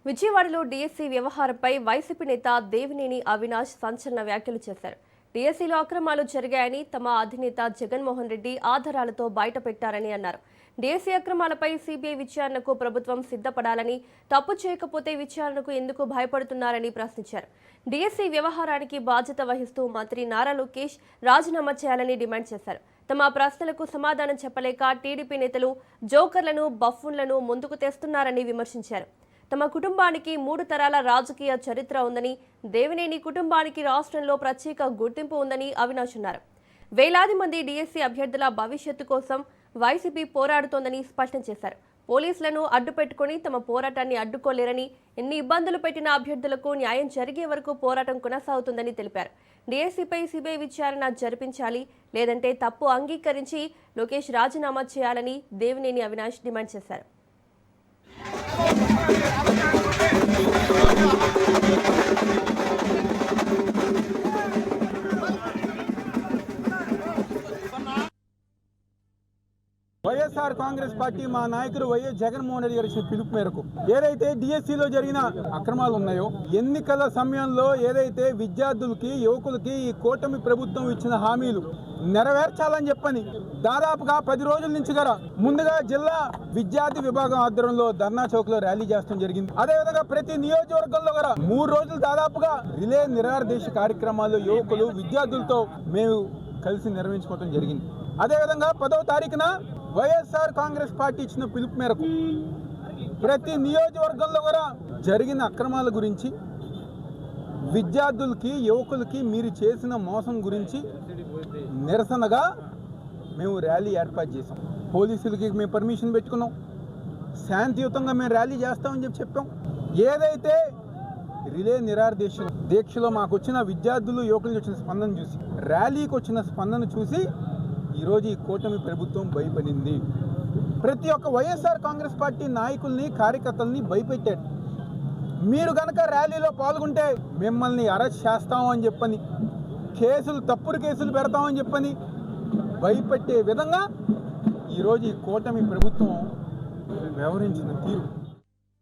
విజయవాడలో డీఎస్సీ వ్యవహారంపై వైసీపీ నేత దేవినేని అవినాష్ సంచలన వ్యాఖ్యలు చేశారు. డీఎస్సీలో అక్రమాలు జరిగాయని తమ అధినేత జగన్మోహన్ రెడ్డి ఆధారాలతో బయటపెట్టారని అన్నారు. డీఎస్సీ అక్రమాలపై సీబీఐ విచారణకు ప్రభుత్వం సిద్ధపడాలని, తప్పు చేయకపోతే విచారణకు ఎందుకు భయపడుతున్నారని ప్రశ్నించారు. డీఎస్సీ వ్యవహారానికి బాధ్యత వహిస్తూ మంత్రి నారా లోకేష్ రాజీనామా చేయాలని డిమాండ్ చేశారు. తమ ప్రశ్నలకు సమాధానం చెప్పలేక టీడీపీ నేతలు జోకర్లను, బఫూన్లను ముందుకు తెస్తున్నారని విమర్శించారు. తమ కుటుంబానికి 3 తరాల రాజకీయ చరిత్ర ఉందని, దేవినేని కుటుంబానికి రాష్ట్రంలో ప్రత్యేక గుర్తింపు ఉందని అవినాష్ అన్నారు. వేలాది మంది డీఎస్సీ అభ్యర్థుల భవిష్యత్తు కోసం వైసీపీ పోరాడుతోందని స్పష్టం చేశారు. పోలీసులను అడ్డుపెట్టుకుని తమ పోరాటాన్ని అడ్డుకోలేరని, ఎన్ని ఇబ్బందులు పెట్టిన అభ్యర్థులకు న్యాయం జరిగే వరకు పోరాటం కొనసాగుతుందని తెలిపారు. డీఎస్సీపై సీబీఐ విచారణ జరిపించాలి, లేదంటే తప్పు అంగీకరించి లోకేష్ రాజీనామా చేయాలని దేవినేని అవినాష్ డిమాండ్ చేశారు. వైఎస్ఆర్ కాంగ్రెస్ పార్టీ మా నాయకుడు వైఎస్ జగన్మోహన్ రెడ్డి గారి పిలుపు మేరకు ఏదైతే డిఎస్సీలో జరిగిన అక్రమాలు ఉన్నాయో, ఎన్నికల సమయంలో ఏదైతే విద్యార్థులకి, యువకులకి ఈ కూటమి ప్రభుత్వం ఇచ్చిన హామీలు నెరవేర్చాలని చెప్పని దాదాపుగా 10 రోజుల నుంచి గల ముందుగా జిల్లా విద్యార్థి విభాగం ఆధ్వర్యంలో ధర్నా చౌక్ లో ర్యాలీ చేస్తడం జరిగింది. అదేవిధంగా ప్రతి నియోజకవర్గంలో గల 3 రోజులు దాదాపుగా రిలే నిరాదేశ కార్యక్రమాలు యువకులు, విద్యార్థులతో మేము కలిసి నిర్వహించుకోవడం జరిగింది. అదేవిధంగా 10వ తారీఖున వైఎస్ఆర్ కాంగ్రెస్ పార్టీ ఇచ్చిన పిలుపు మేరకు ప్రతి నియోజకవర్గంలో కూడా జరిగిన అక్రమాల గురించి, విద్యార్థులకి, యువకులకి మీరు చేసిన మోసం గురించి నిరసనగా మేము ర్యాలీ ఏర్పాటు చేసాం. పోలీసులకి మేము పర్మిషన్ పెట్టుకున్నాం. శాంతియుతంగా మేము ర్యాలీ చేస్తామని చెప్పాం. ఏదైతే రిలే దీక్షలో మాకు వచ్చిన విద్యార్థులు, యువకులకు వచ్చిన స్పందన చూసి, ర్యాలీకి వచ్చిన స్పందన చూసి ఈరోజు ఈ కూటమి ప్రభుత్వం భయపడింది. ప్రతి ఒక్క వైఎస్ఆర్ కాంగ్రెస్ పార్టీ నాయకుల్ని, కార్యకర్తల్ని భయపెట్టాడు. మీరు కనుక ర్యాలీలో పాల్గొంటే మిమ్మల్ని అరెస్ట్ చేస్తామని చెప్పని, తప్పుడు కేసులు పెడతామని చెప్పని భయపెట్టే విధంగా ఈరోజు ఈ కూటమి ప్రభుత్వం వ్యవహరించిన తీరు